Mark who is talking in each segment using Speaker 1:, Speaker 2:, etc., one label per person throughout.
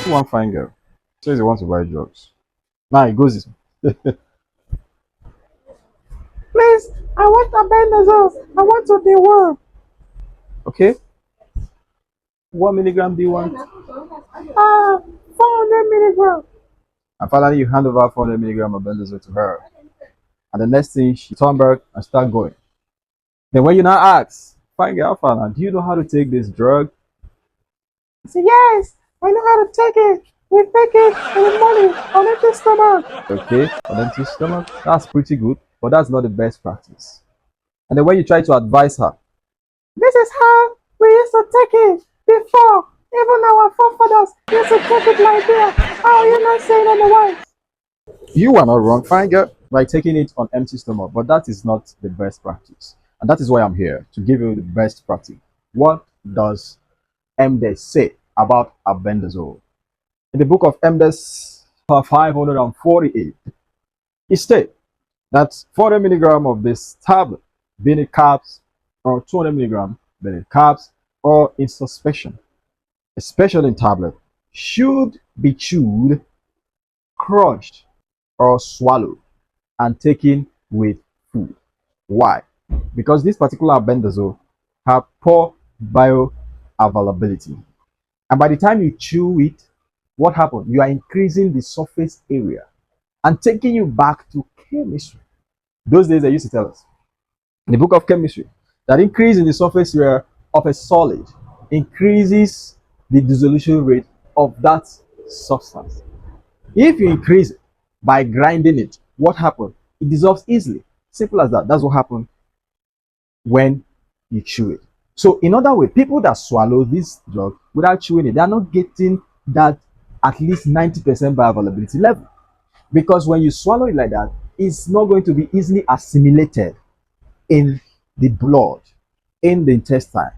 Speaker 1: One fine girl says he wants to buy drugs. Now he goes this way. Please, I want albendazole. I want to deworm. Okay. 1 milligram do you want? 400 milligram. And finally, you hand over 400 milligram of albendazole to her. And the next thing, she turn back and start going. Then when you now ask, fine girl, Fana, do you know how to take this drug? He said, yes, I know how to take it. We take it in the morning on empty stomach. Okay, on empty stomach. That's pretty good, but that's not the best practice. And then when you try to advise her, this is how we used to take it before. Even our forefathers used to take it like that. How are you not saying otherwise? You are not wrong, fine girl, by taking it on empty stomach, but that is not the best practice. And that is why I'm here to give you the best practice. What does MD say about albendazole? In the book of MDs 548, it states that 400 milligram of this tablet, being in caps, or 200 milligram, being in caps, or in suspension, especially in tablet, should be chewed, crushed, or swallowed, and taken with food. Why? Because this particular albendazole have poor bioavailability, and by the time you chew it, what happens? You are increasing the surface area and taking you back to chemistry. Those days they used to tell us in the book of chemistry that increase in the surface area of a solid increases the dissolution rate of that substance. If you increase it by grinding it, what happens? It dissolves easily. Simple as that. That's what happens when you chew it. So in other words, people that swallow this drug without chewing it, they are not getting that at least 90% bioavailability level. Because when you swallow it like that, it's not going to be easily assimilated in the blood, in the intestine.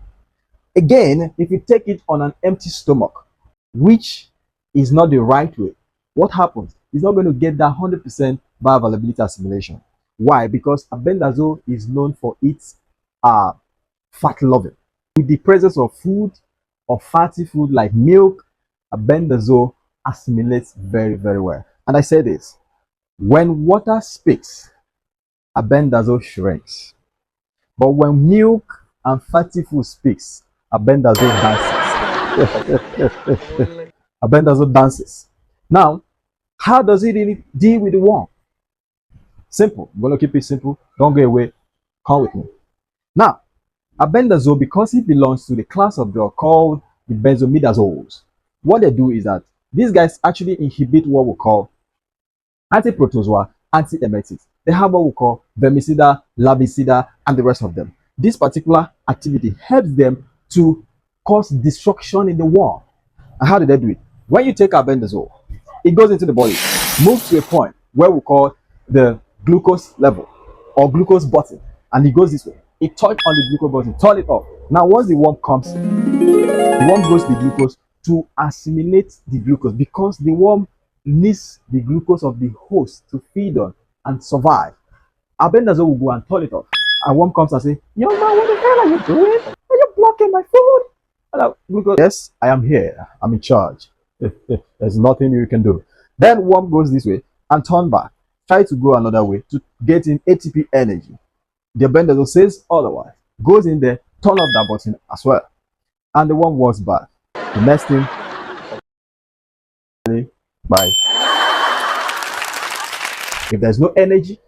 Speaker 1: Again, if you take it on an empty stomach, which is not the right way, what happens? It's not going to get that 100% bioavailability assimilation. Why? Because albendazole is known for its fat loving. With the presence of food or fatty food like milk, albendazole assimilates very, very well. And I say this, when water speaks, albendazole shrinks. But when milk and fatty food speaks, albendazole dances. Albendazole dances. Now, how does it really deal with the worm? Simple. I'm going to keep it simple. Don't go away. Come with me. Now, albendazole, because it belongs to the class of drug called the benzimidazoles, what they do is that these guys actually inhibit what we call antiprotozoa, antiemetics. They have what we call vermicida, larvicida, and the rest of them. This particular activity helps them to cause destruction in the worm. And how do they do it? When you take albendazole, it goes into the body, moves to a point where we call the glucose level or glucose button, and it goes this way. It touches on the glucose button, turn it off. Now, once the worm comes, the worm goes to the glucose to assimilate the glucose because the worm needs the glucose of the host to feed on and survive. Albendazole will go and turn it off. And worm comes and say, young man, what the hell are you doing? Are you blocking my food? And glucose, yes, I am here. I'm in charge. There's nothing you can do. Then worm goes this way and turn back. Try to go another way to get in ATP energy. The albendazole says otherwise. Goes in there, turn off that button as well. And the worm walks back. The next thing, bye. If there's no energy,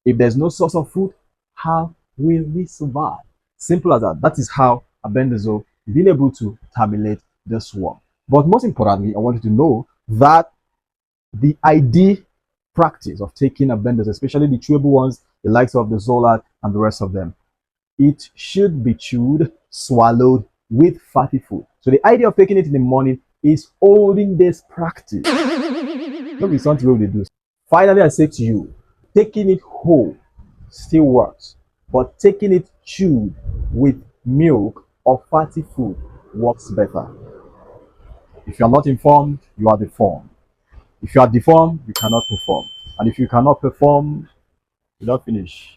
Speaker 1: if there's no source of food, how will we survive? Simple as that. That is how albendazole is being able to terminate this worm. But most importantly, I want you to know that the ideal practice of taking albendazole, especially the chewable ones, the likes of the Zolad and the rest of them, it should be chewed, swallowed with fatty food. So the idea of taking it in the morning is holding this practice. Don't be something they do. Finally, I say to you, taking it whole still works, but taking it chewed with milk or fatty food works better. If you are not informed, you are deformed. If you are deformed, you cannot perform. And if you cannot perform, you don't finish.